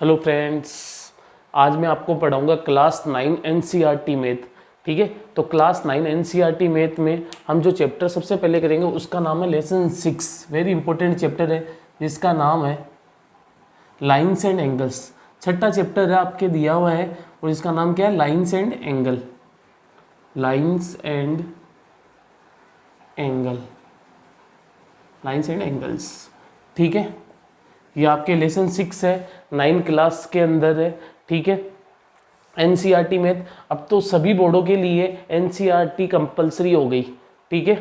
Hello friends, आज मैं आपको पढ़ाऊंगा क्लास 9 एनसीईआरटी मैथ। ठीक है, तो क्लास 9 एनसीईआरटी मैथ में हम जो चैप्टर सबसे पहले करेंगे उसका नाम है लेसन 6। वेरी इंपॉर्टेंट चैप्टर है जिसका नाम है लाइन्स एंड एंगल्स। छठा चैप्टर है, आपके दिया हुआ है, और इसका नाम क्या है? Lines and angle. Lines and angle, lines and angles. ठीक है, ये आपके लेसन 6 है, 9 क्लास के अंदर है। ठीक है, एनसीईआरटी मैथ अब तो सभी बोर्डों के लिए एनसीईआरटी कंपलसरी हो गई। ठीक है,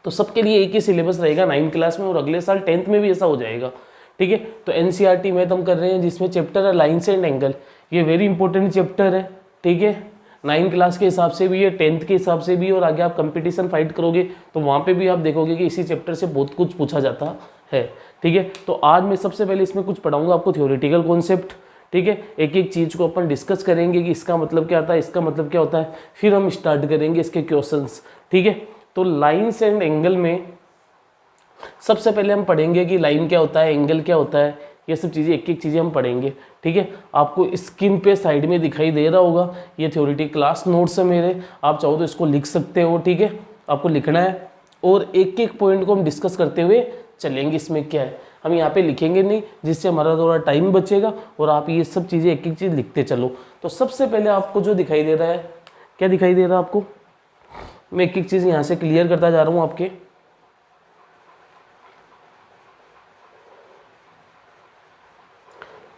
तो सबके लिए एक ही सिलेबस रहेगा 9 क्लास में, और अगले साल 10th में भी ऐसा हो जाएगा। ठीक है, तो एनसीईआरटी मैथ हम कर रहे हैं जिसमें चैप्टर है लाइन्स एंड एंगल। ये वेरी इंपॉर्टेंट चैप्टर है। ठीक है, 9 क्लास के हिसाब से भी है, 10th के हिसाब से भी, और आगे आप कंपटीशन फाइट करोगे तो वहाँ पे भी आप देखोगे कि इसी चैप्टर से बहुत कुछ पूछा जाता है। ठीक है, तो आज मैं सबसे पहले इसमें कुछ पढ़ाऊंगा आपको थ्योरेटिकल कॉन्सेप्ट। ठीक है, एक एक चीज़ को अपन डिस्कस करेंगे कि इसका मतलब क्या होता है, इसका मतलब क्या होता है, फिर हम स्टार्ट करेंगे इसके क्वेश्चंस। ठीक है, तो लाइन्स एंड एंगल में सबसे पहले हम पढ़ेंगे कि लाइन क्या होता है, एंगल क्या होता है, ये सब चीज़ें एक एक चीज़ें हम पढ़ेंगे। ठीक है, आपको स्क्रीन पे साइड में दिखाई दे रहा होगा, ये थ्योरेटिकल क्लास नोट्स है मेरे, आप चाहो तो इसको लिख सकते हो। ठीक है, आपको लिखना है और एक एक पॉइंट को हम डिस्कस करते हुए चलेंगे। इसमें क्या है, हम यहाँ पे लिखेंगे नहीं, जिससे हमारा थोड़ा टाइम बचेगा और आप ये सब चीज़ें एक एक चीज़ लिखते चलो। तो सबसे पहले आपको जो दिखाई दे रहा है, क्या दिखाई दे रहा है आपको? मैं एक एक चीज़ यहाँ से क्लियर करता जा रहा हूँ आपके।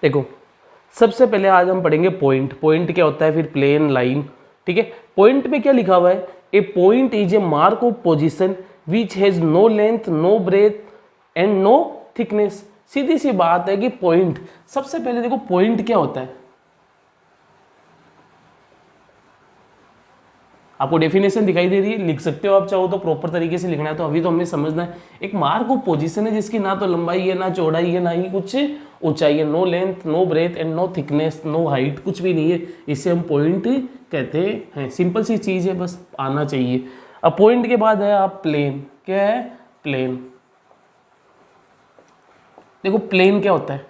देखो, सबसे पहले आज हम पढ़ेंगे पॉइंट। पॉइंट क्या होता है, फिर प्लेन, लाइन। ठीक है, पॉइंट में क्या लिखा हुआ है? A point is a mark of position which has no length, no breadth and no thickness. सीधी सी बात है कि पॉइंट, सबसे पहले देखो पॉइंट क्या होता है, आपको डेफिनेशन दिखाई दे रही है, लिख सकते हो आप चाहो तो, प्रॉपर तरीके से लिखना है तो अभी तो हमें समझना है। एक मार्क ऑफ पोजीशन है जिसकी ना तो लंबाई है, ना चौड़ाई है, ना ही कुछ ऊंचाई है, no length, no breadth and no thickness, no height, कुछ भी नहीं है, इसे हम पॉइंट कहते हैं। सिंपल सी चीज है, बस आना चाहिए। अब पॉइंट के बाद है आप प्लेन। क्या है? प्लेन। देखो प्लेन क्या होता है?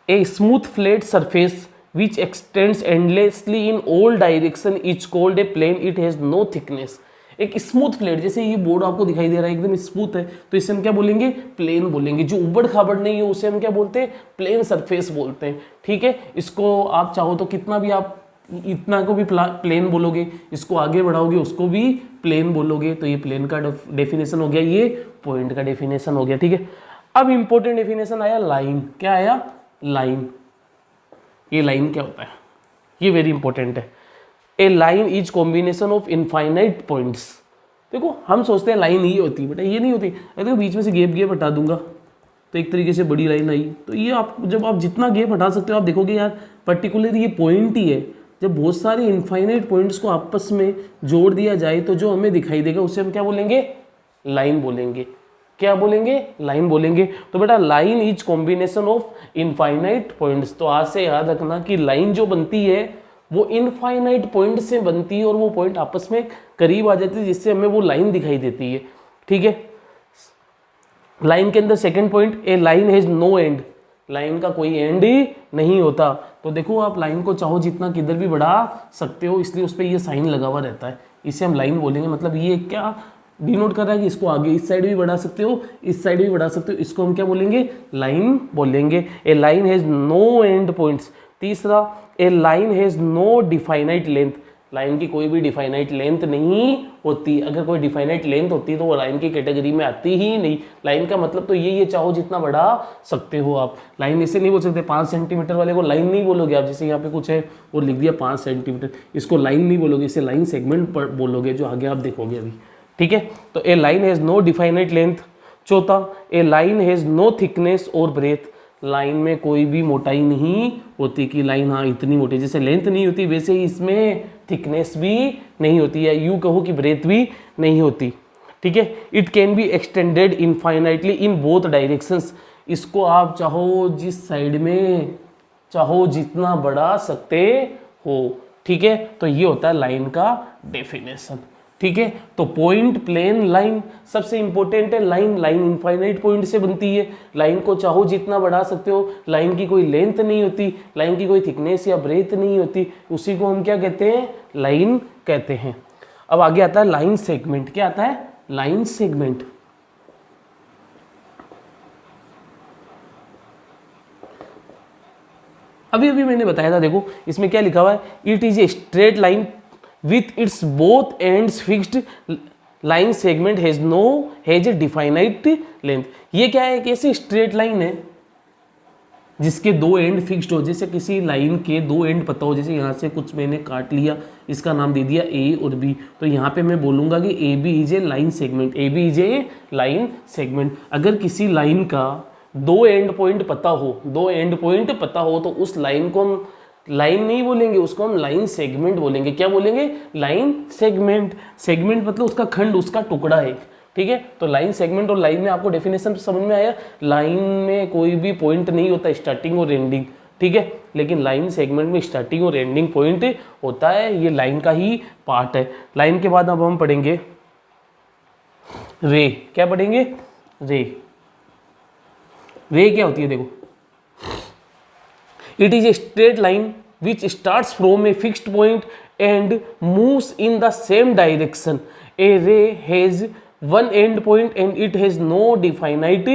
A smooth flat surface which extends endlessly in all direction is called a plane. It has no thickness. एक स्मूथ प्लेट, जैसे ये बोर्ड आपको दिखाई दे रहा है एकदम स्मूथ है, तो इसे हम क्या बोलेंगे? प्लेन बोलेंगे। जो उबड़ खाबड़ नहीं है उसे हम क्या बोलते हैं? प्लेन सरफेस बोलते हैं। ठीक है, इसको आप चाहो तो कितना भी आप इतना को भी प्लेन बोलोगे, इसको आगे बढ़ाओगे उसको भी प्लेन बोलोगे। तो ये प्लेन का डेफिनेशन हो गया, ये पॉइंट का डेफिनेशन हो गया। ठीक है, अब इंपॉर्टेंट डेफिनेशन आया लाइन। क्या आया? लाइन। ये लाइन क्या होता है, ये वेरी इंपॉर्टेंट है। A line is combination of infinite points. देखो हम सोचते हैं लाइन ये होती है, बेटा ये नहीं होती। अगर बीच में से गैप हटा दूंगा तो एक तरीके से बड़ी लाइन आई, तो ये आप जब आप जितना गैप हटा सकते हो आप देखोगे यार पर्टिकुलर ये पॉइंट ही है। जब बहुत सारे इनफाइनाइट पॉइंट्स को आपस में जोड़ दिया जाए तो जो हमें दिखाई देगा उसे हम क्या बोलेंगे? लाइन बोलेंगे। क्या बोलेंगे? लाइन बोलेंगे। तो बेटा line is combination of infinite points. तो आज से याद रखना कि लाइन जो बनती है वो इनफाइनाइट पॉइंट से बनती है, और वो पॉइंट आपस में करीब आ जाती है जिससे हमें वो लाइन दिखाई देती है। ठीक है, लाइन के अंदर second point, a line has no end. Line का कोई एंड ही नहीं होता। तो देखो आप लाइन को चाहो जितना किधर भी बढ़ा सकते हो, इसलिए उस पर ये साइन लगा हुआ रहता है, इसे हम लाइन बोलेंगे। मतलब ये क्या डिनोट कर रहा है कि इसको आगे इस साइड भी बढ़ा सकते हो, इस साइड भी बढ़ा सकते हो, इसको हम क्या बोलेंगे? लाइन बोलेंगे। A line has no end points. तीसरा, a line has no definite length. Line की कोई भी डिफाइनाइट लेंथ नहीं होती। अगर कोई डिफाइनाइट लेंथ होती तो वो लाइन की कैटेगरी में आती ही नहीं। लाइन का मतलब तो ये चाहो जितना बढ़ा सकते हो आप। लाइन इसे नहीं बोल सकते, 5 सेंटीमीटर वाले को लाइन नहीं बोलोगे आप, जैसे यहाँ पे कुछ है और लिख दिया 5 सेंटीमीटर, इसको लाइन नहीं बोलोगे, इसे लाइन सेगमेंट बोलोगे, जो आगे आप देखोगे अभी। ठीक है, तो a line has no definite length. चौथा, a line has no thickness और ब्रेथ। लाइन में कोई भी मोटाई नहीं होती कि लाइन हाँ इतनी मोटी, जैसे लेंथ नहीं होती वैसे ही इसमें थिकनेस भी नहीं होती, या यूं कहो कि ब्रेथ भी नहीं होती। ठीक है, it can be extended infinitely in both directions. इसको आप चाहो जिस साइड में चाहो जितना बढ़ा सकते हो। ठीक है, तो ये होता है लाइन का डेफिनेशन। ठीक है। तो पॉइंट, प्लेन, लाइन, सबसे इंपॉर्टेंट है लाइन। लाइन इनफाइनाइट पॉइंट से बनती है, लाइन को चाहो जितना बढ़ा सकते हो, लाइन की कोई लेंथ नहीं होती, लाइन की कोई थिकनेस या ब्रेथ नहीं होती, उसी को हम क्या कहते हैं, लाइन कहते हैं। अब आगे आता है लाइन सेगमेंट। क्या आता है, लाइन सेगमेंट। अभी अभी मैंने बताया था, देखो इसमें क्या लिखा हुआ है, it is a straight line with its both ends fixed, line segment has a definite length. ये क्या है, एक ऐसी स्ट्रेट लाइन है जिसके दो एंड फिक्स्ड हो। जैसे किसी लाइन के दो एंड पता हो, जैसे यहाँ से कुछ मैंने काट लिया, इसका नाम दे दिया ए और बी, तो यहाँ पे मैं बोलूँगा कि A B is a line segment, A B is a line segment. अगर किसी लाइन का दो एंड पॉइंट पता हो, दो एंड पॉइंट पता हो, तो उस लाइन को हम लाइन नहीं बोलेंगे, उसको हम लाइन सेगमेंट बोलेंगे। क्या बोलेंगे, लाइन सेगमेंट। सेगमेंट मतलब उसका खंड, उसका टुकड़ा है, ठीक है। तो लाइन सेगमेंट और लाइन में आपको डेफिनेशन समझ में आया। लाइन में कोई भी पॉइंट नहीं होता स्टार्टिंग और एंडिंग, ठीक है, लेकिन लाइन सेगमेंट में स्टार्टिंग और एंडिंग पॉइंट होता है, ये लाइन का ही पार्ट है। लाइन के बाद अब हम पढ़ेंगे रे। क्या पढ़ेंगे, रे। रे क्या होती है, देखो, it is a straight line which starts from a fixed point and moves in the same direction. A ray has one end point and it has no definite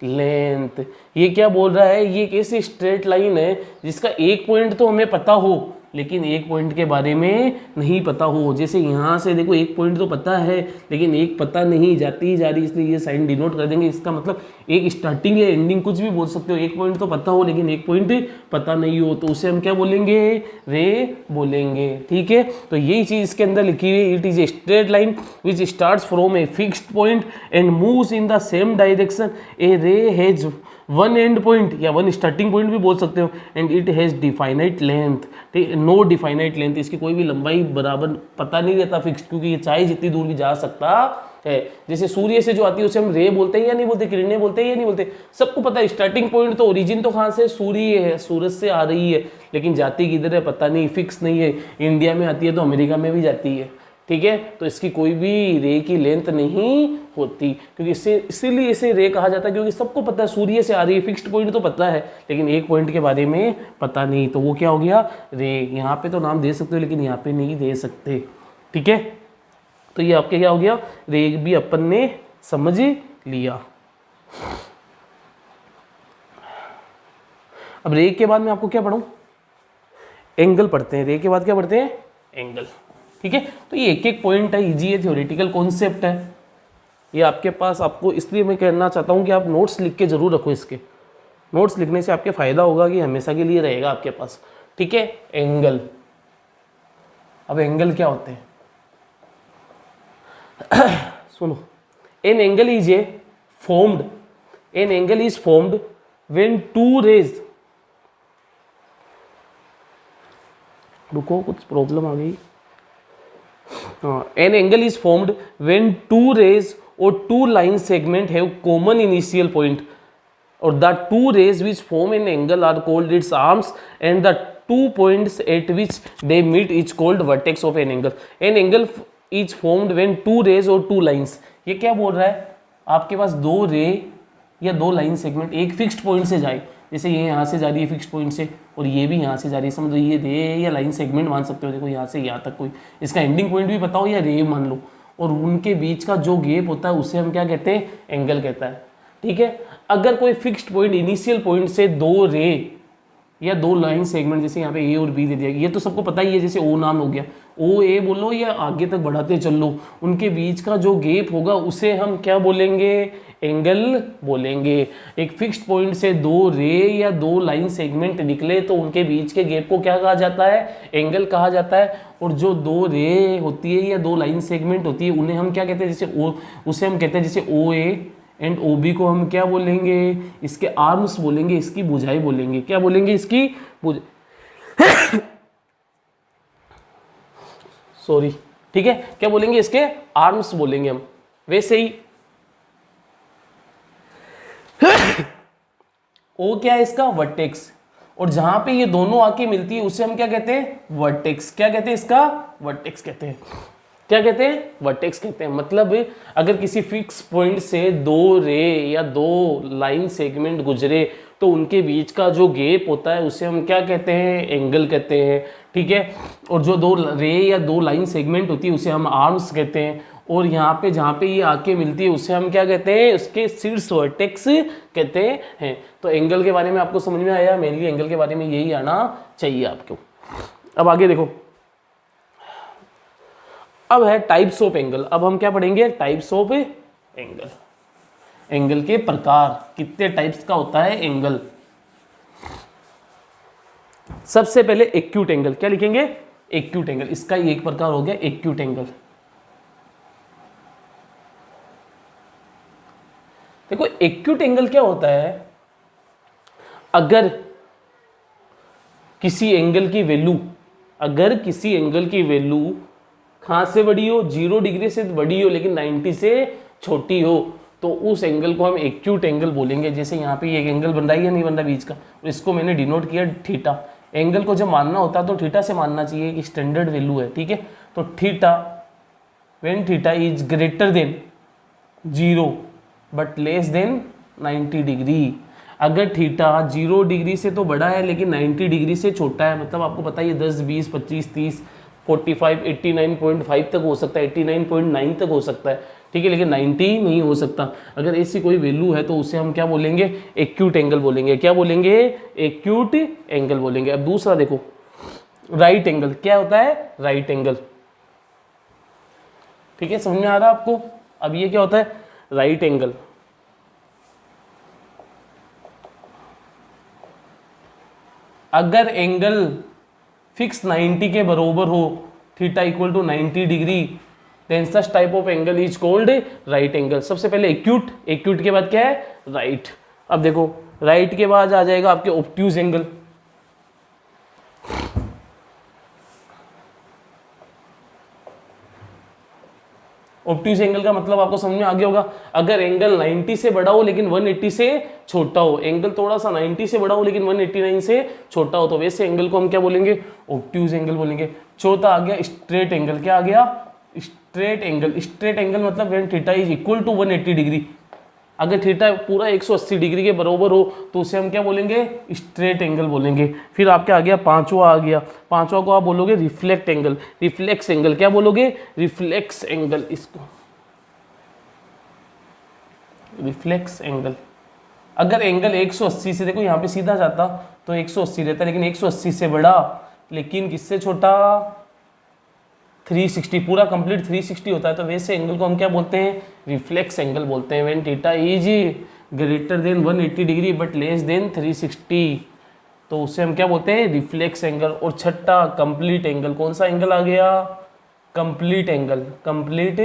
length. ये क्या बोल रहा है, ये एक ऐसी स्ट्रेट लाइन है जिसका एक पॉइंट तो हमें पता हो, लेकिन एक पॉइंट के बारे में नहीं पता हो। जैसे यहाँ से देखो एक पॉइंट तो पता है, लेकिन एक पता नहीं, जाती ही जा रही, इसलिए ये साइन डिनोट कर देंगे। इसका मतलब एक स्टार्टिंग या एंडिंग कुछ भी बोल सकते हो, एक पॉइंट तो पता हो लेकिन एक पॉइंट पता नहीं हो, तो उसे हम क्या बोलेंगे, रे बोलेंगे, ठीक है। तो यही चीज़ इसके अंदर लिखी हुई है, it is a straight line which starts from a fixed point and moves in the same direction. A ray has one end point या वन स्टार्टिंग पॉइंट भी बोल सकते हो, and it has definite length, ठीक, no definite length. इसकी कोई भी लंबाई बराबर पता नहीं रहता फिक्स, क्योंकि ये चाहे जितनी दूर भी जा सकता है। जैसे सूर्य से जो आती है उसे हम रे बोलते हैं या नहीं बोलते, किरणें बोलते हैं या नहीं बोलते, सबको पता है। स्टार्टिंग पॉइंट तो ओरिजिन तो कहाँ से, सूर्य है, सूरज से आ रही है, लेकिन जाती किधर है पता नहीं, फिक्स नहीं है। इंडिया में आती है तो अमेरिका में भी जाती है, ठीक है। तो इसकी कोई भी रे की लेंथ नहीं होती, क्योंकि इसीलिए इसे रे कहा जाता है, क्योंकि सबको पता है सूर्य से आ रही है, फिक्स्ड पॉइंट तो पता है, लेकिन एक पॉइंट के बारे में पता नहीं, तो वो क्या हो गया, रे। यहाँ पे तो नाम दे सकते हो लेकिन यहाँ पे नहीं दे सकते, ठीक है। तो ये आपके क्या हो गया, रे भी अपन ने समझ लिया। अब रे के बाद मैं आपको क्या पढ़ूं, एंगल पढ़ते हैं। रे के बाद क्या पढ़ते हैं, एंगल, ठीक है। तो ये एक एक पॉइंट है, इजी है, थ्योरेटिकल कॉन्सेप्ट है ये आपके पास। आपको इसलिए मैं कहना चाहता हूँ कि आप नोट्स लिख के जरूर रखो। इसके नोट्स लिखने से आपके फायदा होगा कि हमेशा के लिए रहेगा आपके पास, ठीक है। एंगल, अब एंगल क्या होते हैं सुनो, an angle is a formed, an angle is formed when two rays, रुको कुछ प्रॉब्लम आ गई। An angle is formed when two rays or two line segment have common initial point, or the two rays which form an angle are called its arms, and the two points at which they meet is called vertex of an angle. An angle is formed when two rays or two lines. ये क्या बोल रहा है, आपके पास दो रे या दो लाइन सेगमेंट एक फिक्स्ड पॉइंट से जाए, जैसे ये यहाँ से जा रही है फिक्स्ड पॉइंट से और ये भी यहाँ से जा रही है, समझो ये रे या लाइन सेगमेंट मान सकते हो। देखो यहाँ से यहाँ तक कोई इसका एंडिंग पॉइंट भी पता हो या रे मान लो, और उनके बीच का जो गैप होता है उसे हम क्या कहते हैं, एंगल कहता है, ठीक है। अगर कोई फिक्स्ड पॉइंट इनिशियल पॉइंट से दो रे या दो लाइन सेगमेंट, जैसे यहाँ पे ए और बी दे दिया, ये तो सबको पता ही है, जैसे ओ नाम हो गया, ओ ए बोलो या आगे तक बढ़ाते चल लो, उनके बीच का जो गैप होगा उसे हम क्या बोलेंगे, एंगल बोलेंगे। एक फिक्स्ड पॉइंट से दो रे या दो लाइन सेगमेंट निकले तो उनके बीच के गैप को क्या कहा जाता है, एंगल कहा जाता है। और जो दो रे होती है या दो लाइन सेगमेंट होती है उन्हें हम क्या कहते हैं, जैसे ओ, उसे हम कहते हैं जैसे ओ ए एंड ओ बी को हम क्या बोलेंगे, इसके आर्म्स बोलेंगे, इसकी भुजाएं बोलेंगे। क्या बोलेंगे, इसकी सॉरी, ठीक है, क्या बोलेंगे, इसके आर्म्स बोलेंगे हम। वैसे ही ओ क्या है इसका, वर्टेक्स, और जहां पे ये दोनों आके मिलती है उसे हम क्या कहते हैं, वर्टेक्स। क्या कहते हैं, इसका वर्टेक्स कहते हैं। क्या कहते हैं? वर्टेक्स कहते हैं। मतलब अगर किसी फिक्स पॉइंट से दो रे या दो लाइन सेगमेंट गुजरे तो उनके बीच का जो गैप होता है उसे हम क्या कहते हैं? एंगल कहते हैं। ठीक है, और जो दो रे या दो लाइन सेगमेंट होती है उसे हम आर्म्स कहते हैं। और यहाँ पे जहाँ पे ये आके मिलती है उसे हम क्या कहते हैं? उसके शीर्ष वर्टेक्स कहते हैं। तो एंगल के बारे में आपको समझ में आया? मेनली एंगल के बारे में यही आना चाहिए आपको। अब आगे देखो, अब है टाइप्स ऑफ एंगल। अब हम क्या पढ़ेंगे? Types of angle. एंगल के प्रकार, कितने टाइप्स का होता है एंगल। सबसे पहले एक्यूट एंगल। क्या लिखेंगे? Acute angle. इसका एक प्रकार हो गया एक्यूट एंगल। देखो एक्यूट एंगल क्या होता है? अगर किसी एंगल की वैल्यू, अगर किसी एंगल की वैल्यू कहाँ से बड़ी हो? 0 डिग्री से बड़ी हो लेकिन 90 से छोटी हो, तो उस एंगल को हम एक्यूट एंगल बोलेंगे। जैसे यहाँ पे एक एंगल बन रहा है या नहीं बन रहा बीच का, इसको मैंने डिनोट किया थीटा। एंगल को जब मानना होता है तो थीटा से मानना चाहिए, कि स्टैंडर्ड वैल्यू है। ठीक है, तो theta when theta is greater than 0 but less than 90 degree. अगर थीटा 0 डिग्री से तो बड़ा है लेकिन 90 डिग्री से छोटा है, मतलब आपको पता है ये 10, 20, 25, 30, 45, 89.5 तक हो सकता है, 89.9 तक हो सकता है। ठीक है, लेकिन 90 नहीं हो सकता। अगर ऐसी कोई वैल्यू है तो उसे हम क्या बोलेंगे? एक्यूट एंगल बोलेंगे। क्या बोलेंगे? एक्यूट एंगल बोलेंगे। अब दूसरा देखो, राइट एंगल। क्या होता है? Right angle. ठीक है, समझ में आ रहा है आपको? अब ये क्या होता है? Right angle. अगर एंगल फिक्स 90 के बरोबर हो, theta equal to 90 degree, then such type of angle is called right angle. सबसे पहले एक्यूट, एक्यूट के बाद क्या है? राइट। अब देखो, राइट के बाद आ जाएगा आपके ऑब्ट्यूज एंगल। ऑब्ट्यूज एंगल का मतलब आपको समझ में आ गया होगा। अगर एंगल 90 से बड़ा हो लेकिन 180 से छोटा हो, एंगल थोड़ा सा 90 से बड़ा हो लेकिन 189 से छोटा हो, तो वैसे एंगल को हम क्या बोलेंगे? ऑब्ट्यूज एंगल बोलेंगे। चौथा आ गया स्ट्रेट एंगल। क्या आ गया? Straight angle. स्ट्रेट एंगल मतलब when theta is equal to 180 degree. अगर थीटा पूरा 180 डिग्री के बराबर हो तो उसे हम क्या बोलेंगे? स्ट्रेट एंगल बोलेंगे। फिर आपके आ गया पांचवा, आ गया पांचवा को आप बोलोगे रिफ्लेक्ट एंगल, रिफ्लेक्स एंगल। क्या बोलोगे? Reflex angle. इसको रिफ्लेक्स एंगल। अगर एंगल 180 से, देखो यहाँ पे सीधा जाता तो 180 रहता, लेकिन 180 से बड़ा लेकिन किससे छोटा? 360, पूरा कंप्लीट 360 होता है, तो वैसे एंगल को हम क्या बोलते हैं? रिफ्लेक्स एंगल बोलते हैं। When theta is greater than 180 degree but less than 360, तो उसे हम क्या बोलते हैं? Reflex angle. और छठा कंप्लीट एंगल। कौन सा एंगल आ गया? Complete angle. कंप्लीट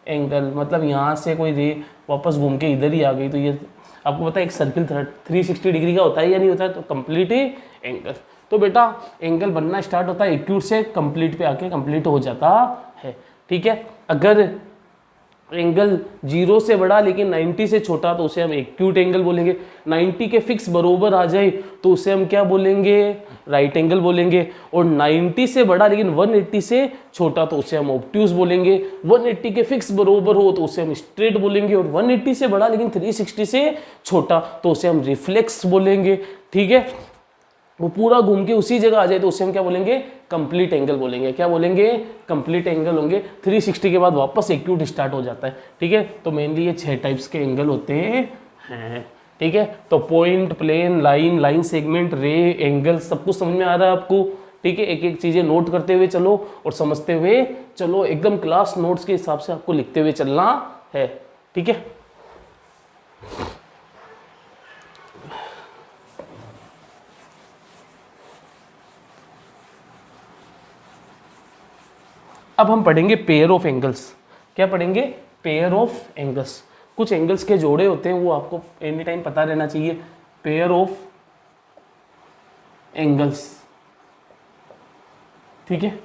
एंगल मतलब यहाँ से कोई रे वापस घूम के इधर ही आ गई, तो ये आपको पता है एक सर्किल 360 डिग्री का होता है या नहीं होता है? तो कंप्लीट एंगल। तो बेटा एंगल बनना स्टार्ट होता है एक्यूट से, कंप्लीट पे आके कंप्लीट हो जाता है। ठीक है, अगर एंगल 0 से बड़ा लेकिन 90 से छोटा तो उसे हम एक्यूट एंगल बोलेंगे। 90 के फिक्स बरोबर आ जाए तो उसे हम क्या बोलेंगे? राइट एंगल बोलेंगे। और 90 से बड़ा लेकिन 180 से छोटा तो उसे हम ऑब्ट्यूज बोलेंगे। 180 के फिक्स बरोबर हो तो उसे हम स्ट्रेट बोलेंगे। और 180 से बड़ा लेकिन 360 से छोटा तो उसे हम रिफ्लेक्स बोलेंगे। ठीक है, वो पूरा घूम के उसी जगह आ जाए तो उसे हम क्या बोलेंगे? कंप्लीट एंगल बोलेंगे। क्या बोलेंगे? कंप्लीट एंगल होंगे। 360 के बाद वापस एक्यूट स्टार्ट हो जाता है। ठीक है, तो मेनली ये 6 टाइप्स के एंगल होते हैं। ठीक है, तो point, plane, line, line segment, ray, angle, सब कुछ समझ में आ रहा है आपको? ठीक है, एक एक चीजें नोट करते हुए चलो और समझते हुए चलो, एकदम क्लास नोट्स के हिसाब से आपको लिखते हुए चलना है। ठीक है, अब हम पढ़ेंगे पेयर ऑफ एंगल्स। क्या पढ़ेंगे? Pair of angles. कुछ एंगल्स के जोड़े होते हैं वो आपको एनी टाइम पता रहना चाहिए। Pair of angles. ठीक है,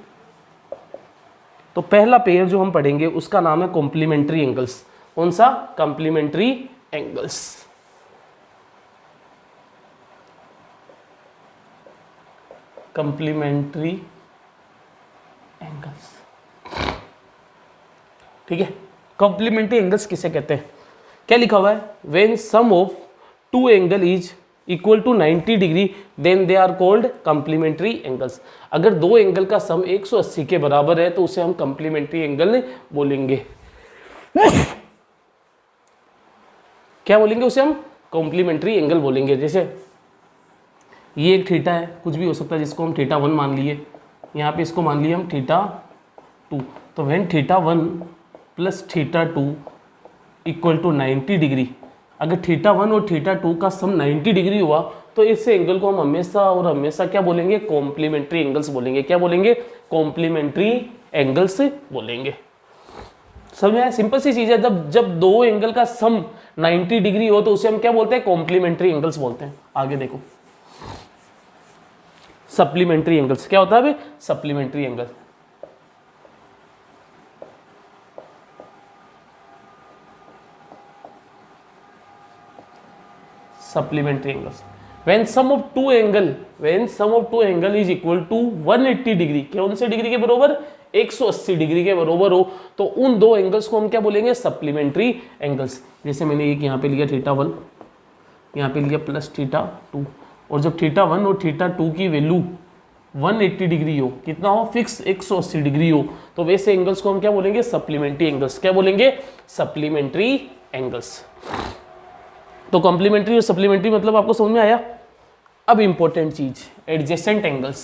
तो पहला पेयर जो हम पढ़ेंगे उसका नाम है कॉम्प्लीमेंट्री एंगल्स। कौन सा? Complementary angles. Complementary angles. ठीक है, कॉम्प्लीमेंट्री एंगल्स किसे कहते हैं? क्या लिखा हुआ है? When sum of two angle is equal to 90 degree then they are called complementary angles. अगर दो एंगल का सम 180 के बराबर है तो उसे हम कॉम्प्लीमेंट्री एंगल बोलेंगे। क्या बोलेंगे? उसे हम कॉम्प्लीमेंट्री एंगल बोलेंगे। जैसे ये एक थीटा है, कुछ भी हो सकता है, जिसको हम थीटा 1 मान लिए, यहाँ पे इसको मान लिए हम थीटा 2। तो when theta 1 plus theta 2 equal to 90 degree, अगर थीटा 1 और थीटा 2 का सम 90 डिग्री हुआ तो इस एंगल को हम हमेशा और हमेशा क्या बोलेंगे? कॉम्प्लीमेंट्री एंगल्स बोलेंगे। क्या बोलेंगे? कॉम्प्लीमेंट्री एंगल्स बोलेंगे। समझ में आया? सिंपल सी चीज है। जब दो एंगल का सम 90 डिग्री हो तो उसे हम क्या बोलते हैं? कॉम्प्लीमेंट्री एंगल्स बोलते हैं। आगे देखो, सप्लीमेंट्री एंगल्स क्या होता है? अभी supplementary angle, supplementary angles when sum of two angle is equal to 180 degree, कौन से डिग्री के बराबर? 180 डिग्री के बराबर हो तो उन दो एंगल्स को हम क्या बोलेंगे? Supplementary angles. जैसे मैंने एक यहाँ पे लिया थीटा 1, यहाँ पे लिया प्लस थीटा 2, और जब थीटा 1 और थीटा 2 की वैल्यू 180 डिग्री हो, कितना हो? फिक्स 180 डिग्री हो, तो वैसे एंगल्स को हम क्या बोलेंगे? Supplementary angles. क्या बोलेंगे? Supplementary angles. तो कॉम्प्लीमेंट्री और सप्लीमेंट्री मतलब आपको समझ में आया। अब इंपॉर्टेंट चीज, एडजेसेंट एंगल्स।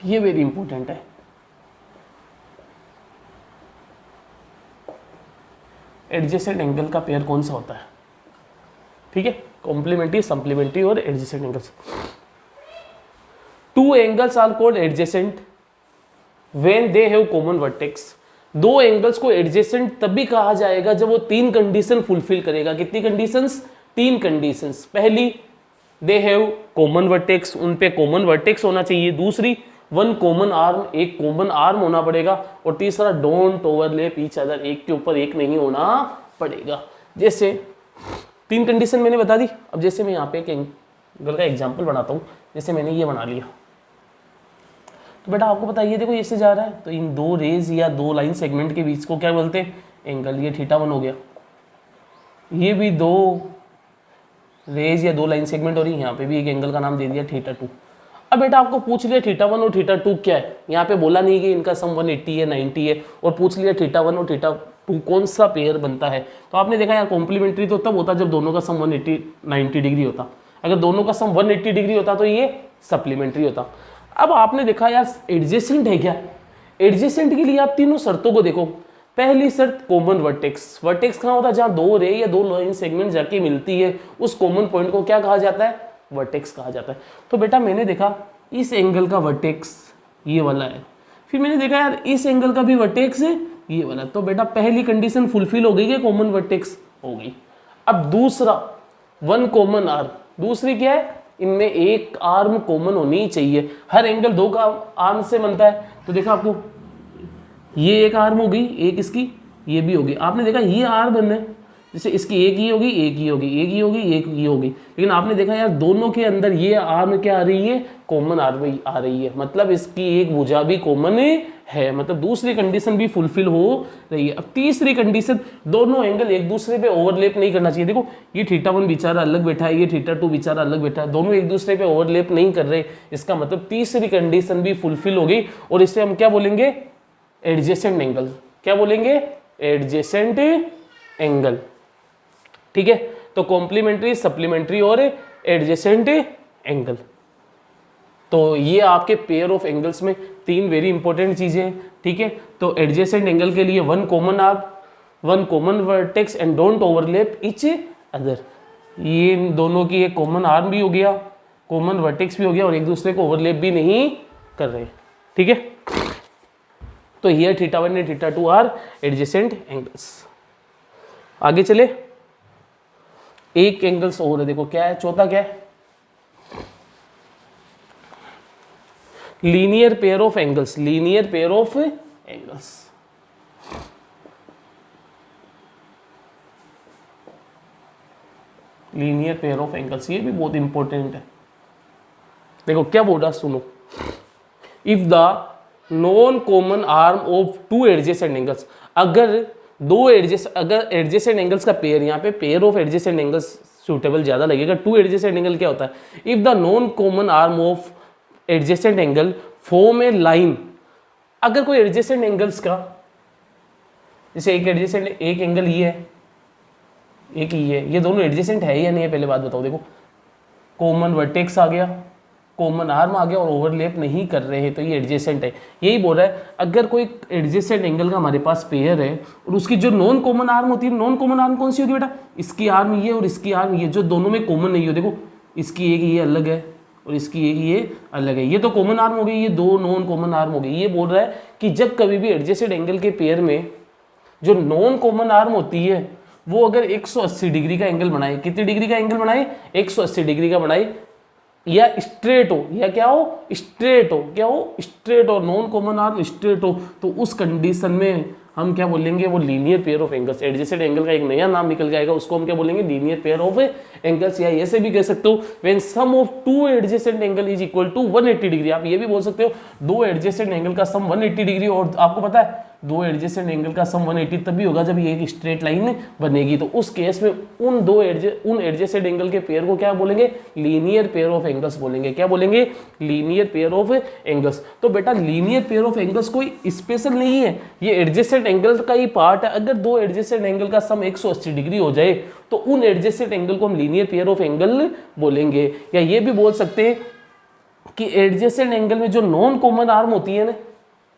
ये वेरी इंपॉर्टेंट है। एडजेसेंट एंगल का पेयर कौन सा होता है? ठीक है, कॉम्प्लीमेंट्री, सप्लीमेंट्री और adjacent angles. Two angles are called adjacent when they have common vertex. दो एंगल्स को एडजेसेंट तभी कहा जाएगा जब वो तीन कंडीशन फुलफिल करेगा। कितनी कंडीशंस? तीन कंडीशंस। पहली, दे हैव कॉमन वर्टेक्स, उन पे कॉमन वर्टेक्स होना चाहिए। दूसरी, वन कॉमन आर्म, एक कॉमन आर्म होना पड़ेगा। और तीसरा, डोंट ओवरलैप ईच अदर, एक के ऊपर एक नहीं होना पड़ेगा। जैसे तीन कंडीशन मैंने बता दी। अब जैसे मैं यहाँ पे एक एंगल का एग्जाम्पल बनाता हूँ। जैसे मैंने ये बना लिया, तो बेटा आपको बताइए, देखो ऐसे जा रहा है, तो इन दो रेज या दो लाइन सेगमेंट के बीच को क्या बोलते हैं? एंगल। ये थीटा 1 हो गया, ये भी दो रेज या दो लाइन सेगमेंट, और यहाँ पे भी एक एंगल का नाम दे दिया थीटा 2। अब बेटा आपको पूछ लिया थीटा 1 और थीटा 2 क्या है? यहाँ पे बोला नहीं कि इनका सम 180 है, 90 है, और पूछ लिया थीटा 1 और थीटा 2 कौन सा पेयर बनता है। तो आपने देखा यार, कॉम्प्लीमेंट्री तो तब होता जब दोनों का सम 180-90 डिग्री होता। अगर दोनों का सम 180 डिग्री होता तो ये सप्लीमेंट्री होता। अब आपने देखा यार, एडजेसेंट है क्या? एडजेसेंट के लिए आप तीनों शर्तों को देखो। पहली शर्त, कॉमन वर्टेक्स। वर्टेक्स कहाँ होता है? जहाँ दो रे या दो लाइन सेगमेंट जाके मिलती है, उस कॉमन पॉइंट को क्या कहा जाता है? वर्टेक्स कहा जाता है। तो बेटा मैंने देखा इस एंगल का वर्टेक्स ये वाला है, फिर मैंने देखा यार इस एंगल का भी वर्टेक्स है ये वाला। तो बेटा पहली कंडीशन फुलफिल हो गई कि कॉमन वर्टेक्स हो गई। अब दूसरा, वन कॉमन आर्म। दूसरी क्या है? इनमें एक आर्म कॉमन होनी चाहिए। हर एंगल दो का आर्म से बनता है। तो देखा आपको, ये एक आर्म हो गई, एक इसकी ये भी होगी। आपने देखा ये आर्म बनना है, जैसे इसकी एक ही होगी, एक ही होगी, एक ही होगी, एक ही होगी। लेकिन आपने देखा यार, दोनों के अंदर ये आर्म क्या आ रही है? कॉमन आर्म आ रही है। मतलब इसकी एक भुजा भी कॉमन है, मतलब दूसरी कंडीशन भी फुलफिल हो रही है। अब तीसरी कंडीशन, दोनों एंगल एक दूसरे पे ओवरलैप नहीं करना चाहिए। देखो ये थीटा 1 बेचारा अलग बैठा है, ये थीटा 2 बेचारा अलग बैठा है, दोनों एक दूसरे पे ओवरलैप नहीं कर रहे। इसका मतलब तीसरी कंडीशन भी फुलफिल हो गई, और इसे हम क्या बोलेंगे? Adjacent angle. क्या बोलेंगे? Adjacent angle. ठीक है, तो कॉम्प्लीमेंट्री, सप्लीमेंट्री और एडजेसेंट एंगल। तो ये आपके पेयर ऑफ एंगल्स में तीन वेरी इंपॉर्टेंट चीजें हैं। ठीक है, तो एडजेसेंट एंगल के लिए one common arm, one common vertex and don't overlap each other. ये इन दोनों की एक कॉमन आर्म भी हो गया, कॉमन वर्टेक्स भी हो गया, और एक दूसरे को ओवरलैप भी नहीं कर रहे। ठीक है, तो here theta 1 and theta 2 are adjacent angles. आगे चले, एक एंगल्स और है, देखो क्या है? चौथा क्या है? Linear pair of angles. Linear pair of angles, linear pair of angles, ये भी बहुत इंपॉर्टेंट है। देखो क्या बोल रहा, सुनो। If the non common arm of two adjacent angles. अगर एडजेसेंट एंगल्स का पेयर, यहाँ पे pair of adjacent angles suitable ज़्यादा लगेगा। टू एडजेसेंट एंगल क्या होता है? If the non common arm of adjacent angle form A line. अगर कोई एडजेसेंट एंगल्स का, जैसे एक एंगल ये है, एक ये है, ये दोनों एडजेसेंट है या नहीं है पहले बात बताओ। देखो कॉमन वर्टेक्स आ गया, कॉमन आर्म आ गया और ओवरलैप नहीं कर रहे हैं, तो ये एडजेसेंट है। यही बोल रहा है अगर कोई एडजेसेंट एंगल का हमारे पास पेयर है और उसकी जो नॉन कॉमन आर्म होती है, नॉन कॉमन आर्म कौन सी होती है बेटा? इसकी आर्म ये और इसकी आर्म ये, जो दोनों में कॉमन नहीं हो। देखो इसकी एक ये अलग है और इसकी एक ये अलग है, ये तो कॉमन आर्म हो गई, ये दो नॉन कॉमन आर्म हो गई। ये बोल रहा है कि जब कभी भी एडजेसेंट एंगल के पेयर में जो नॉन कॉमन आर्म होती है वो अगर 180 डिग्री का एंगल बनाए, कितनी डिग्री का एंगल बनाए? 180 डिग्री का बनाए, या स्ट्रेट हो, या क्या हो? स्ट्रेट हो। क्या हो? स्ट्रेट हो। नॉन कॉमन आर्म स्ट्रेट हो, तो उस कंडीशन में हम क्या बोलेंगे? वो linear pair of angles. Adjacent angle का एक नया नाम निकल जाएगा, उसको हम क्या बोलेंगे? Linear pair of angles. या ऐसे भी कह सकते हो when sum of two adjacent angle is equal to 180 degree. आप ये भी बोल सकते हो दो एडजेसेंट एंगल का सम 180 डिग्री। और आपको पता है दो एडजेसेंट एंगल का सम 180 तभी होगा जब ये एक स्ट्रेट लाइन बनेगी। तो उस केस में उन एडजेसेंट एंगल के पेयर को क्या बोलेंगे? लीनियर पेयर ऑफ एंगल्स बोलेंगे। क्या बोलेंगे? Linear pair of angles. तो बेटा लीनियर पेयर ऑफ एंगल्स कोई स्पेशल नहीं है, ये एडजेसेंट एंगल का ही पार्ट है। अगर दो एडजेसेंट एंगल का सम 180 डिग्री हो जाए तो उन एडजेसेंट एंगल को हम लीनियर पेयर ऑफ एंगल बोलेंगे। या ये भी बोल सकते हैं कि एडजेसेंट एंगल में जो नॉन कॉमन आर्म होती है ना,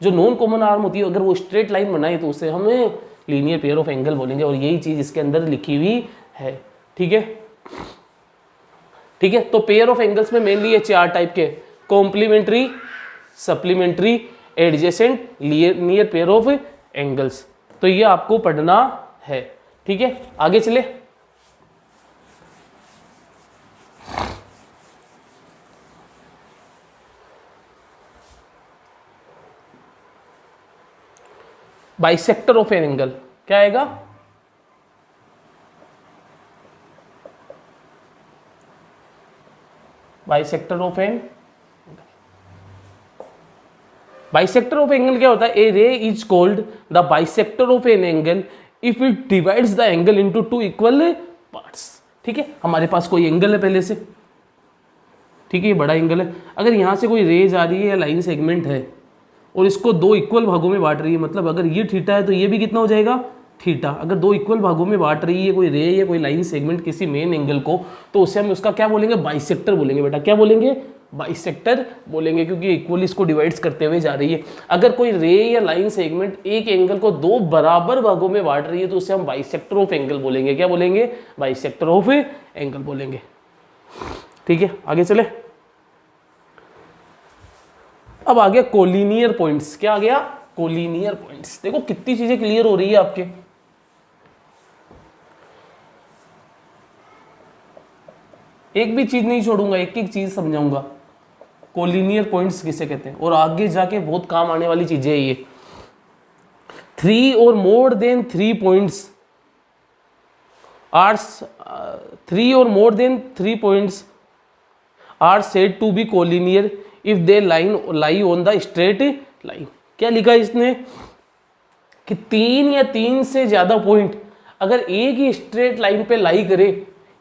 जो नॉन कॉमन आर्म होती है, अगर वो स्ट्रेट लाइन बनाए तो उसे हमें लीनियर पेयर ऑफ एंगल बोलेंगे। और यही चीज इसके अंदर लिखी हुई है। ठीक है, ठीक है। तो पेयर ऑफ एंगल्स में मेनली ये चार टाइप के, complementary, supplementary, adjacent, linear pair of angles. तो ये आपको पढ़ना है। ठीक है, आगे चले। बाइसेक्टर ऑफ एन एंगल क्या आएगा? Bisector of an, bisector of angle क्या होता है? A ray is called the bisector of an angle if it divides the angle into two equal parts. ठीक है, हमारे पास कोई एंगल है पहले से, ठीक है, ये बड़ा एंगल है। अगर यहां से कोई रेज आ रही है या लाइन सेगमेंट है और इसको दो इक्वल भागों में बांट रही है, मतलब अगर ये थीटा है तो ये भी कितना हो जाएगा? थीटा। अगर दो इक्वल भागों में बांट रही है कोई रे या कोई लाइन सेगमेंट किसी मेन एंगल को, तो उससे हम उसका क्या बोलेंगे? बाइसेक्टर बोलेंगे। बेटा क्या बोलेंगे? बाइसेक्टर बोलेंगे, क्योंकि इक्वली इसको डिवाइड्स करते हुए जा रही है। अगर कोई रे या लाइन सेगमेंट एक एंगल को दो बराबर भागों में बांट रही है तो उसे हम बाइसेक्टर ऑफ एंगल बोलेंगे। क्या बोलेंगे? बाइसेक्टर ऑफ एंगल बोलेंगे। ठीक है, आगे चले। अब आ गया कोलिनियर पॉइंट्स। क्या आ गया? Collinear points. देखो कितनी चीजें क्लियर हो रही है आपके। एक भी चीज नहीं छोड़ूंगा, एक एक चीज समझाऊंगा। कोलिनियर पॉइंट्स किसे कहते हैं और आगे जाके बहुत काम आने वाली चीजें है ये। 3 और मोर देन 3 पॉइंट्स आर 3 और more than 3 points are said to be collinear if they lie on the straight line. क्या लिखा है इसने? कि 3 या 3 से ज्यादा पॉइंट अगर एक ही स्ट्रेट लाइन पे लाई करे,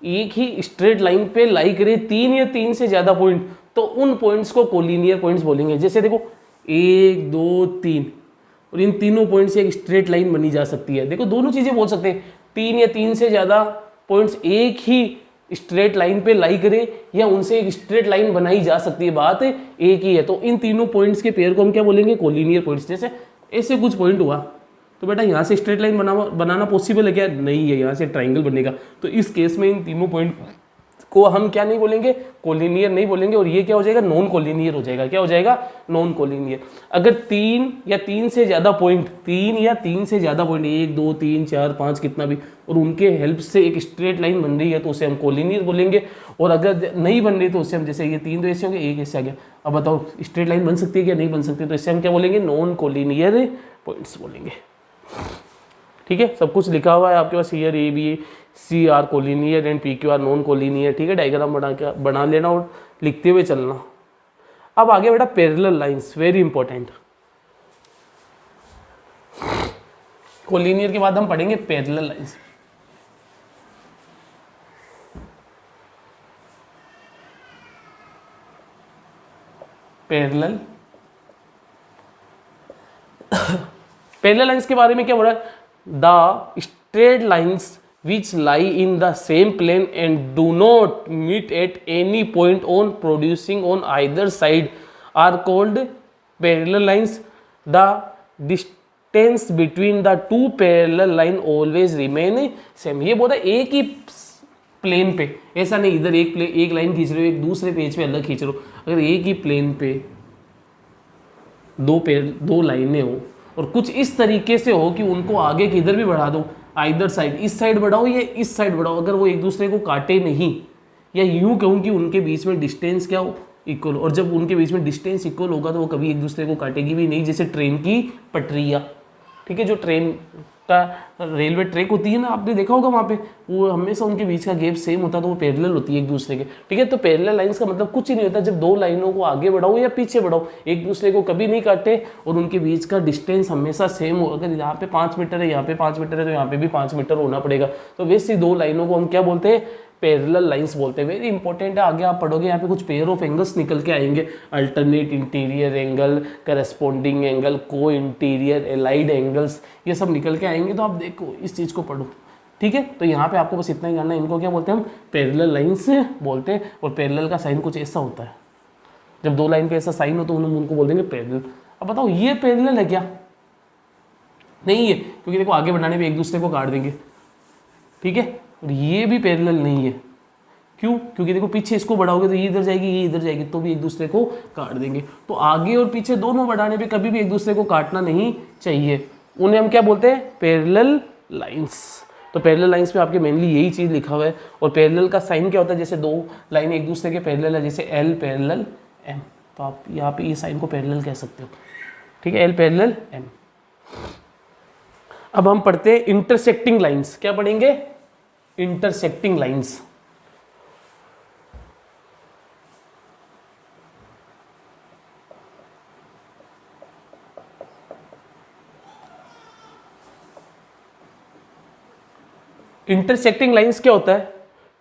एक ही स्ट्रेट लाइन पे लाई करे 3 या 3 से ज्यादा पॉइंट, तो उन पॉइंट्स को कोलिनियर पॉइंट्स बोलेंगे। जैसे देखो 1 2 3 और इन तीनों पॉइंट से एक स्ट्रेट लाइन बनी जा सकती है। देखो दोनों चीजें बोल सकते हैं, 3 या 3 से ज्यादा पॉइंट्स एक ही स्ट्रेट लाइन पे लाई करे या उनसे एक स्ट्रेट लाइन बनाई जा सकती है, बात एक ही है। तो इन तीनों पॉइंट्स के पेयर को हम क्या बोलेंगे? Collinear points. जैसे ऐसे कुछ पॉइंट हुआ तो बेटा यहाँ से स्ट्रेट लाइन बनाना पॉसिबल है क्या? नहीं है, यहाँ से ट्राइंगल बनेगा। तो इस केस में इन तीनों पॉइंट को हम क्या नहीं बोलेंगे? कोलिनियर नहीं बोलेंगे। और ये क्या हो जाएगा? नॉन कोलिनियर हो जाएगा। क्या हो जाएगा? Non collinear. अगर 3 या 3 से ज्यादा पॉइंट, 3 या 3 से ज्यादा पॉइंट, 1 2 3 4 5 कितना भी, और उनके हेल्प से एक स्ट्रेट लाइन बन रही है तो उसे हम कोलिनियर बोलेंगे। और अगर नहीं बन रही तो उससे हम, जैसे ये 3 तो ऐसे हो गए, 1 ऐसे आ गया, अब बताओ स्ट्रेट लाइन बन सकती है क्या? नहीं बन सकती, तो इससे हम क्या बोलेंगे? नॉन कोलिनियर पॉइंट्स बोलेंगे। ठीक है, सब कुछ लिखा हुआ है आपके पास। Here A B C are collinear and P Q R non collinear. ठीक है, डायग्राम बना लेना और लिखते हुए चलना। अब आगे बेटा parallel lines, very important. Collinear के बाद हम पढ़ेंगे parallel lines. Parallel parallel lines के बारे में क्या बोल रहा है? The straight lines which lie in the same plane and do not meet at any point on producing on either side are called parallel lines. The distance between the two parallel line always remain same. ये बोला एक ही plane पे, ऐसा नहीं इधर एक line खींच रहे हो, एक दूसरे पेज पे अलग खींच रहे हो। अगर एक ही प्लेन पे दो लाइनें हो और कुछ इस तरीके से हो कि उनको आगे किधर भी बढ़ा दो, आइदर साइड, इस साइड बढ़ाओ या इस साइड बढ़ाओ, अगर वो एक दूसरे को काटे नहीं, या यूं कहूँ कि उनके बीच में डिस्टेंस क्या हो, इक्वल। और जब उनके बीच में डिस्टेंस इक्वल होगा तो वो कभी एक दूसरे को काटेगी भी नहीं। जैसे ट्रेन की पटरियाँ, ठीक है, जो ट्रेन का रेलवे ट्रैक होती है ना, आपने देखा होगा वहाँ पे वो हमेशा उनके बीच का गैप सेम होता है, तो वो पैरेलल होती है एक दूसरे के, ठीक है। तो पैरेलल लाइंस का मतलब कुछ ही नहीं होता, जब दो लाइनों को आगे बढ़ाओ या पीछे बढ़ाओ, एक दूसरे को कभी नहीं काटे और उनके बीच का डिस्टेंस हमेशा सेम हो। अगर यहाँ पे 5 मीटर है, यहाँ पे 5 मीटर है, तो यहाँ पे भी 5 मीटर होना पड़ेगा। तो वैसे दो लाइनों को हम क्या बोलते हैं? पैरेलल लाइंस बोलते हैं। वेरी इंपॉर्टेंट है, आगे आप पढ़ोगे यहाँ पे कुछ पेयर ऑफ एंगल्स निकल के आएंगे, alternate interior angle, corresponding angle, को इंटीरियर एलाइड एंगल्स, ये सब निकल के आएंगे। तो आप देखो इस चीज़ को पढ़ो, ठीक है। तो यहाँ पे आपको बस इतना ही जानना है, इनको क्या बोलते हैं? हम पैरेलल लाइंस बोलते हैं। और पैरेलल का साइन कुछ ऐसा होता है, जब दो लाइन पे ऐसा साइन हो तो उनको बोल देंगे पैरेलल। अब बताओ ये पैरेलल है क्या? नहीं है, क्योंकि देखो आगे बढ़ाने पे एक दूसरे को काट देंगे, ठीक है। और ये भी पैरेलल नहीं है, क्यों? क्योंकि देखो पीछे इसको बढ़ाओगे तो ये इधर जाएगी, ये इधर जाएगी, तो भी एक दूसरे को काट देंगे। तो आगे और पीछे दोनों बढ़ाने पे कभी भी एक दूसरे को काटना नहीं चाहिए, उन्हें हम क्या बोलते हैं? Parallel lines. तो पैरेलल लाइंस पे आपके मेनली यही चीज़ लिखा हुआ है। और पैरेलल का साइन क्या होता है? जैसे दो लाइनें एक दूसरे के पैरेलल है, जैसे एल पैरेलल एम, तो आप यहाँ पे ये साइन को पैरेलल कह सकते हो, ठीक है, एल पैरेलल एम। अब हम पढ़ते हैं इंटरसेक्टिंग लाइंस। क्या पढ़ेंगे? Intersecting lines. इंटरसेक्टिंग लाइंस क्या होता है?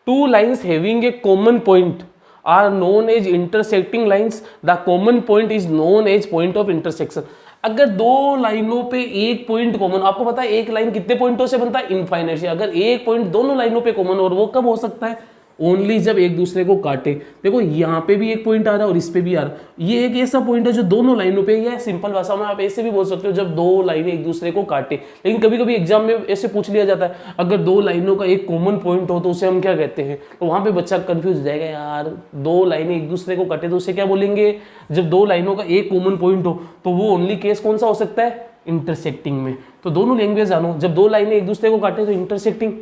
Two lines having a common point are known as intersecting lines. The common point is known as point of intersection. अगर दो लाइनों पे एक पॉइंट कॉमन, आपको पता है एक लाइन कितने पॉइंटों से बनता है? इनफाइनाइट से। अगर एक पॉइंट दोनों लाइनों पे कॉमन, और वो कब हो सकता है? ओनली जब एक दूसरे को काटे। देखो यहाँ पे भी एक पॉइंट आ रहा है और इस पे भी आ रहा है, ये एक ऐसा पॉइंट है जो दोनों लाइनों पे, या सिंपल भाषा में आप ऐसे भी बोल सकते हो जब दो लाइनें एक दूसरे को काटे। लेकिन कभी कभी एग्जाम में ऐसे पूछ लिया जाता है, अगर दो लाइनों का एक कॉमन पॉइंट हो तो उसे हम क्या कहते हैं? तो वहां पे बच्चा कंफ्यूज हो जाएगा, यार दो लाइनें एक दूसरे को काटे तो उसे क्या बोलेंगे? जब दो लाइनों का एक कॉमन पॉइंट हो तो वो ओनली केस कौन सा हो सकता है? इंटरसेक्टिंग में। तो दोनों लैंग्वेज जानो, जब दो लाइनें एक दूसरे को काटे तो इंटरसेक्टिंग,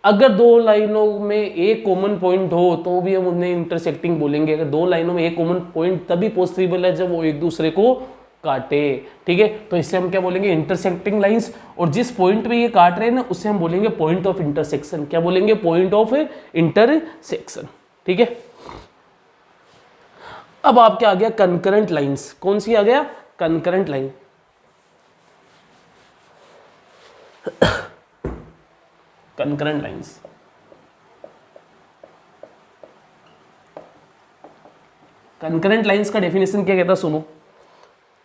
अगर दो लाइनों में एक कॉमन पॉइंट हो तो भी हम उन्हें इंटरसेक्टिंग बोलेंगे। अगर दो लाइनों में एक कॉमन पॉइंट तभी पॉसिबल है जब वो एक दूसरे को काटे, ठीक है। तो इससे हम क्या बोलेंगे? Intersecting lines. और जिस पॉइंट पे ये काट रहे हैं ना, उससे हम बोलेंगे पॉइंट ऑफ इंटरसेक्शन। क्या बोलेंगे? पॉइंट ऑफ इंटरसेक्शन, ठीक है। अब आपके आ गया कंकरेंट लाइंस। कौन सी आ गया? Concurrent line. Concurrent lines, concurrent lines का डेफिनेशन क्या कहता है? सुनो,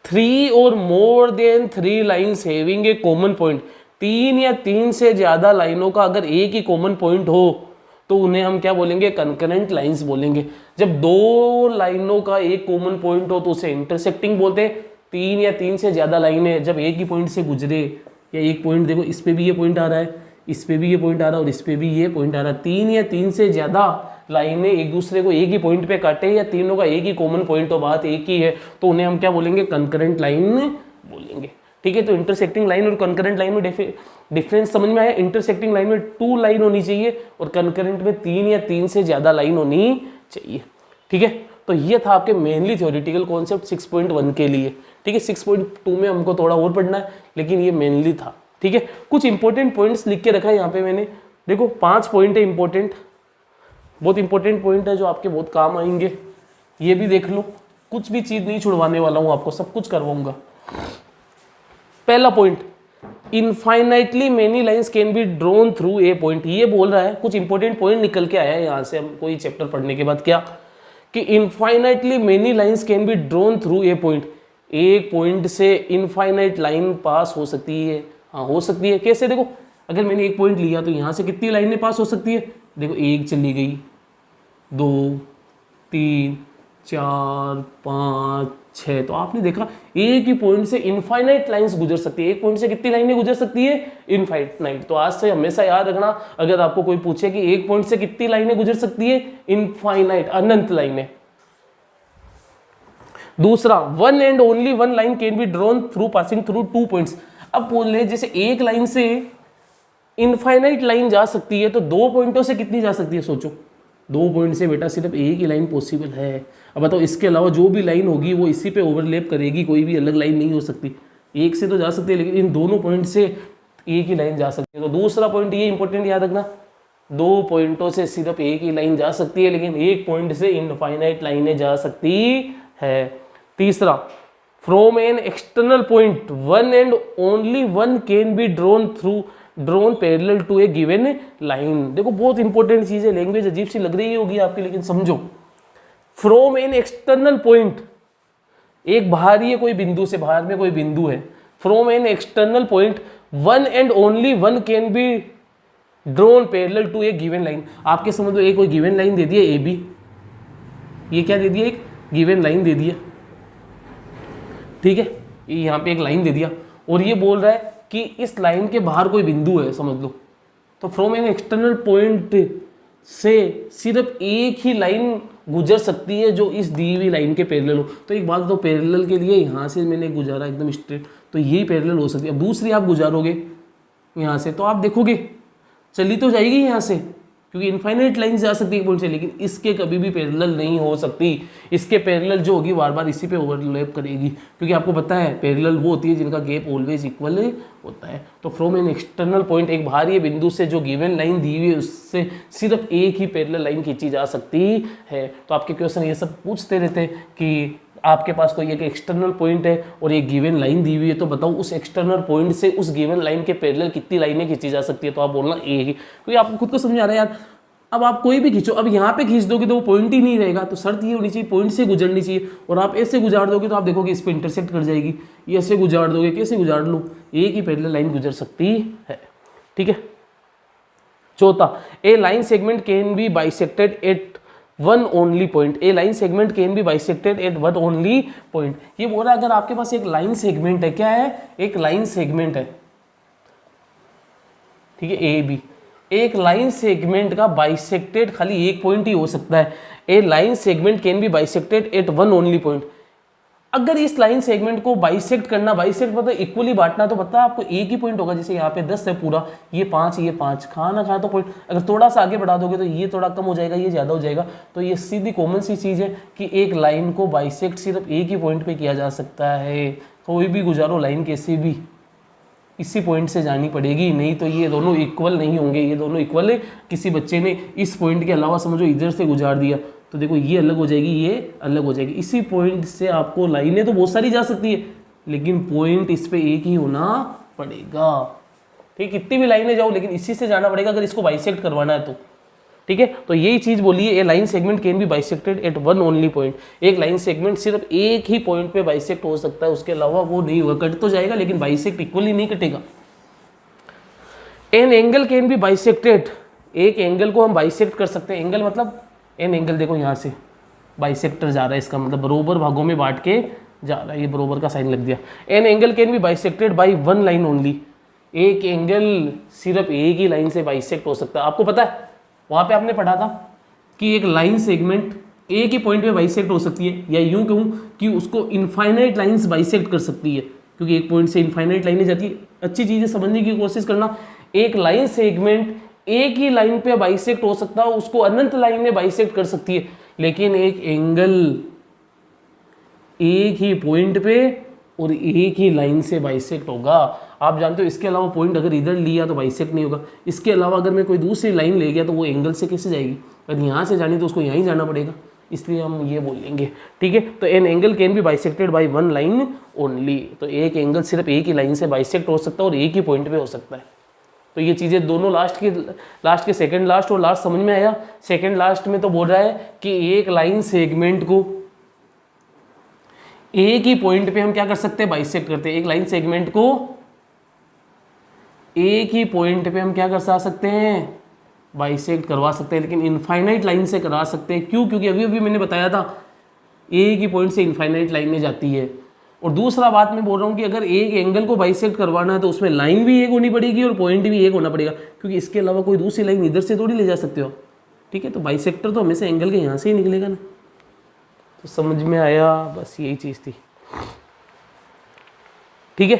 3 और more than 3 lines having a common point. 3 या 3 से ज्यादा लाइनों का अगर एक ही कॉमन पॉइंट हो तो उन्हें हम क्या बोलेंगे? कंकरेंट लाइंस बोलेंगे। जब दो लाइनों का एक कॉमन पॉइंट हो तो उसे इंटरसेक्टिंग बोलते हैं। 3 या 3 से ज्यादा लाइनें जब एक ही पॉइंट से गुजरे, या एक पॉइंट, देखो इस पे भी ये पॉइंट आ रहा है, इस पे भी ये पॉइंट आ रहा है और इस पे भी ये पॉइंट आ रहा है, 3 या 3 से ज्यादा लाइनें एक दूसरे को एक ही पॉइंट पे काटे, या तीनों का एक ही कॉमन पॉइंट हो, बात एक ही है, तो उन्हें हम क्या बोलेंगे? कंकरेंट लाइन बोलेंगे, ठीक है। तो इंटरसेक्टिंग लाइन और कंकरेंट लाइन में डिफरेंस समझ में आया? इंटरसेक्टिंग लाइन में 2 लाइन होनी चाहिए और कंकरेंट में 3 या 3 से ज्यादा लाइन होनी चाहिए, ठीक है। तो ये था आपके मेनली थ्योरेटिकल कॉन्सेप्ट 6.1 के लिए, ठीक है। 6.2 में हमको थोड़ा और पढ़ना है, लेकिन ये मेनली था, ठीक है। कुछ इंपॉर्टेंट पॉइंट्स लिख के रखा है यहाँ पे मैंने, देखो 5 पॉइंट है इंपॉर्टेंट, बहुत इंपॉर्टेंट पॉइंट है जो आपके बहुत काम आएंगे, ये भी देख लो। कुछ भी चीज नहीं छुड़वाने वाला हूँ आपको, सब कुछ करवाऊंगा। पहला point, infinitely many lines can be drawn through a point. ये बोल रहा है, कुछ इंपॉर्टेंट पॉइंट निकल के आया है यहाँ से हम कोई चैप्टर पढ़ने के बाद, क्या कि infinitely many lines can be drawn through a point. एक पॉइंट से इनफाइनाइट लाइन पास हो सकती है। हाँ हो सकती है, कैसे? देखो अगर मैंने एक पॉइंट लिया तो यहाँ से कितनी लाइनें पास हो सकती है? देखो एक चली गई, 2 3 4 5 6, तो आपने देखा एक ही पॉइंट से इनफाइनाइट लाइंस गुजर सकती है। एक पॉइंट से कितनी लाइनें गुजर सकती है? इनफाइनाइट। तो आज से हमेशा याद रखना, अगर आपको कोई पूछे कि एक पॉइंट से कितनी लाइनें गुजर सकती है? इनफाइनाइट, अनंत लाइनें। दूसरा, one and only one line can be drawn through passing through 2 points. अब बोल रहे जैसे एक लाइन से इनफाइनाइट लाइन जा सकती है, तो 2 पॉइंटों से कितनी जा सकती है? सोचो, 2 पॉइंट से बेटा सिर्फ एक ही लाइन पॉसिबल है। अब बताओ, इसके अलावा जो भी लाइन होगी वो इसी पे ओवरलैप करेगी, कोई भी अलग लाइन नहीं हो सकती। एक से तो जा सकती है, लेकिन इन दोनों पॉइंट से एक ही लाइन जा सकती है। तो दूसरा पॉइंट ये इंपॉर्टेंट याद रखना, 2 पॉइंटों से सिर्फ एक ही लाइन जा सकती है, लेकिन एक पॉइंट से इनफाइनाइट लाइनें जा सकती है। तीसरा, from an external point one and only one can be drawn parallel to a given line. देखो बहुत इंपॉर्टेंट चीज है, लैंग्वेज अजीब सी लग रही होगी आपकी, लेकिन समझो। फ्रॉम एन एक्सटर्नल पॉइंट, एक बाहरी है कोई बिंदु से, बाहर में कोई बिंदु है। From an external point one and only one can be drawn parallel to a given line. आपके समझ में एक कोई गिवन लाइन दे दी है ए बी, ये क्या दे दिया? एक गिवन लाइन दे दिया, ठीक है, ये यहाँ पे एक लाइन दे दिया, और ये बोल रहा है कि इस लाइन के बाहर कोई बिंदु है, समझ लो। तो फ्रॉम एन एक्सटर्नल पॉइंट से सिर्फ एक ही लाइन गुजर सकती है जो इस दी हुई लाइन के पैरेलल हो। तो एक बात तो, पैरेलल के लिए यहाँ से मैंने गुजारा एकदम स्ट्रेट, तो यही पैरेलल हो सकती है। अब दूसरी आप गुजारोगे यहाँ से, तो आप देखोगे चली तो जाएगी यहाँ से, क्योंकि इनफाइनाइट लाइन जा सकती है पॉइंट से, लेकिन इसके कभी भी पैरेलल नहीं हो सकती। इसके पैरेलल जो होगी बार बार इसी पे ओवरलैप करेगी, क्योंकि आपको पता है पैरेलल वो होती है जिनका गैप ऑलवेज इक्वल होता है। तो फ्रॉम एन एक्सटर्नल पॉइंट, एक बाहरी बिंदु से जो गिवन लाइन दी हुई है उससे सिर्फ एक ही पैरेलल लाइन खींची जा सकती है। तो आपके क्वेश्चन ये सब पूछते रहते हैं कि आपके पास कोई एक एक्सटर्नल पॉइंट है और एक गिवन लाइन दी हुई है, तो बताओ उस एक्सटर्नल पॉइंट से उस गिवन लाइन के पैरेलल कितनी लाइनें खींची जा सकती है? तो आप बोलना ए ही, क्योंकि आपको खुद को समझ आ रहा है यार। अब आप कोई भी खींचो, अब यहाँ पे खींच दोगे तो वो पॉइंट ही नहीं रहेगा, तो शर्त ये होनी चाहिए पॉइंट से गुजरनी चाहिए। और आप ऐसे गुजार दोगे तो आप देखोगे इस पर इंटरसेक्ट कर जाएगी, ये ऐसे गुजार दोगे, कैसे गुजार लो, एक ही पैरेलल लाइन गुजर सकती है, ठीक है। चौथा, a line segment can be bisected at one only point. A line segment can be bisected at one only point. ये बोल रहा है अगर आपके पास एक लाइन सेगमेंट है, क्या है? एक लाइन सेगमेंट है, ठीक है, ए बी। एक लाइन सेगमेंट का बाइसेक्टेड खाली एक पॉइंट ही हो सकता है। A line segment can be bisected at one only point. अगर इस लाइन सेगमेंट को बाइसेक्ट करना, बाइसेक्ट मतलब इक्वली बांटना, तो पता है आपको एक ही पॉइंट होगा। जैसे यहाँ पे 10 है पूरा, ये 5, ये 5, खा ना खा तो पॉइंट। अगर थोड़ा सा आगे बढ़ा दोगे तो ये थोड़ा कम हो जाएगा, ये ज़्यादा हो जाएगा। तो ये सीधी कॉमन सी चीज़ है कि एक लाइन को बाइसेक्ट सिर्फ एक ही पॉइंट पे किया जा सकता है। कोई भी गुजारो लाइन कैसे भी इसी पॉइंट से जानी पड़ेगी, नहीं तो ये दोनों इक्वल नहीं होंगे। ये दोनों इक्वल है, किसी बच्चे ने इस पॉइंट के अलावा समझो इधर से गुजार दिया तो देखो ये अलग हो जाएगी, ये अलग हो जाएगी। इसी पॉइंट से आपको लाइनें तो बहुत सारी जा सकती है, लेकिन पॉइंट इस पे एक ही होना पड़ेगा, ठीक। कितनी भी लाइनें जाओ, लेकिन इसी से जाना पड़ेगा अगर इसको बाइसेक्ट करवाना है तो, ठीक है। तो यही चीज बोली है, a line segment can be bisected at one only point. एक लाइन सेगमेंट सिर्फ एक ही पॉइंट पे बाइसेक्ट हो सकता है, उसके अलावा वो नहीं होगा। कट तो जाएगा लेकिन बाइसेक्ट इक्वली नहीं कटेगा। An angle can be bisected, एक एंगल को हम बाइसेक्ट कर सकते हैं। एंगल मतलब एन एंगल, देखो यहाँ से बाइसेक्टर जा रहा है, इसका मतलब बरोबर भागों में बांट के जा रहा है, ये बरोबर का साइन लग दिया। An angle can be bisected by one line only. एक एंगल सिर्फ एक ही लाइन से बाइसेक्ट हो सकता है। आपको पता है वहाँ पे आपने पढ़ा था कि एक लाइन सेगमेंट एक ही पॉइंट पे बाइसेक्ट हो सकती है, या यूं कहूँ कि उसको इनफाइनाइट लाइंस बाइसेक्ट कर सकती है, क्योंकि एक पॉइंट से इनफाइनाइट लाइनें जाती है। अच्छी चीज़ें समझने की कोशिश करना। एक लाइन सेगमेंट एक ही लाइन पे बाइसेक्ट हो सकता है, उसको अनंत लाइनें बाइसेक्ट कर सकती है, लेकिन एक एंगल एक ही पॉइंट पे और एक ही लाइन से बाइसेक्ट होगा। आप जानते हो इसके अलावा पॉइंट अगर इधर लिया तो बाइसेक्ट नहीं होगा। इसके अलावा अगर मैं कोई दूसरी लाइन ले गया तो वो एंगल से कैसे जाएगी? अगर यहाँ से जानी तो उसको यहाँ ही जाना पड़ेगा। इसलिए हम ये बोलेंगे, ठीक है। तो an angle can be bisected by one line only, तो एक एंगल सिर्फ एक ही लाइन से बाइसेक्ट हो सकता है और एक ही पॉइंट पे हो सकता है। तो ये चीज़ें दोनों लास्ट के सेकंड लास्ट और लास्ट समझ में आया। सेकंड लास्ट में तो बोल रहा है कि एक लाइन सेगमेंट को एक ही पॉइंट पे हम क्या कर सकते हैं, बाइसेक्ट करते हैं। एक लाइन सेगमेंट को एक ही पॉइंट पे हम क्या कर सकते हैं, बाइसेक्ट करवा सकते हैं, लेकिन इनफाइनाइट लाइन से करा सकते हैं। क्यों? क्योंकि अभी अभी मैंने बताया था एक ही पॉइंट से इनफाइनाइट लाइन में जाती है। और दूसरा बात मैं बोल रहा हूँ कि अगर एक एंगल को बाइसेक्ट करवाना है तो उसमें लाइन भी एक होनी पड़ेगी और पॉइंट भी एक होना पड़ेगा, क्योंकि इसके अलावा कोई दूसरी लाइन इधर से थोड़ी ले जा सकते हो, ठीक है। तो बाइसेक्टर तो हमेशा एंगल के यहाँ से ही निकलेगा ना। तो समझ में आया, बस यही चीज़ थी, ठीक है।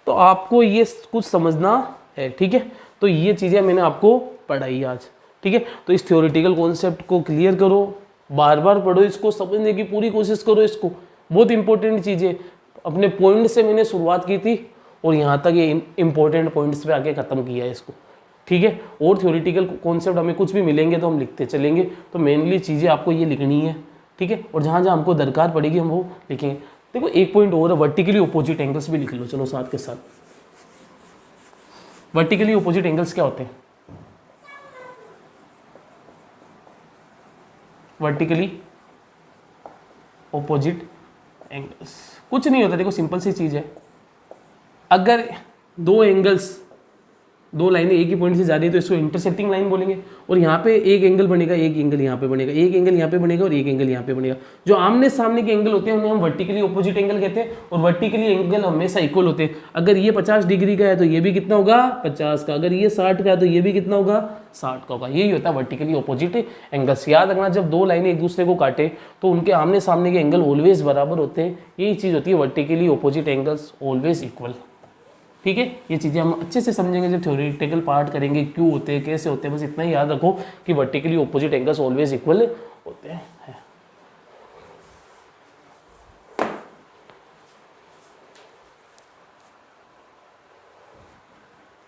तो आपको ये कुछ समझना है, ठीक है। तो ये चीज़ें मैंने आपको पढ़ाई आज, ठीक है। तो इस थ्योरेटिकल कॉन्सेप्ट को क्लियर करो, बार बार पढ़ो, इसको समझने की पूरी कोशिश करो। इसको बहुत इंपॉर्टेंट चीज़ें, अपने पॉइंट से मैंने शुरुआत की थी और यहाँ तक ये इंपॉर्टेंट पॉइंट्स पे आके ख़त्म किया है इसको, ठीक है। और थ्योरेटिकल कॉन्सेप्ट हमें कुछ भी मिलेंगे तो हम लिखते चलेंगे। तो मेनली चीज़ें आपको ये लिखनी है, ठीक है। और जहाँ जहाँ हमको दरकार पड़ेगी हम वो लिखेंगे। देखो एक पॉइंट और है, वर्टिकली अपोजिट एंगल्स भी लिख लो, चलो साथ के साथ। वर्टिकली अपोजिट एंगल्स क्या होते हैं? वर्टिकली अपोजिट एंगल्स कुछ नहीं होता, देखो सिंपल सी चीज़ है। अगर दो एंगल्स, दो लाइनें एक ही पॉइंट से जा रही है तो इसको इंटरसेक्टिंग लाइन बोलेंगे। और यहाँ पे एक एंगल बनेगा, एक एंगल यहाँ पे बनेगा, एक एंगल यहाँ पे बनेगा और एक एंगल यहाँ पे बनेगा। जो आमने सामने के एंगल होते हैं उन्हें हम वर्टिकली अपोजिट एंगल कहते हैं। और वर्टिकली एंगल हमेशा इक्वल होते हैं। अगर ये 50 डिग्री का है तो ये भी कितना होगा, 50 का। अगर ये 60 का है तो ये भी कितना होगा, 60 का होगा। यही होता है वर्टिकली अपोजिट एंगल्स। याद रखना, जब दो लाइनें एक दूसरे को काटे तो उनके आमने सामने के एंगल ऑलवेज बराबर होते हैं। यही चीज़ होती है vertically opposite angles always equal, ठीक है। ये चीज़ें हम अच्छे से समझेंगे जब थ्योरेटिकल पार्ट करेंगे, क्यों होते हैं, कैसे होते हैं। बस इतना ही याद रखो कि vertically opposite angles always equal होते हैं।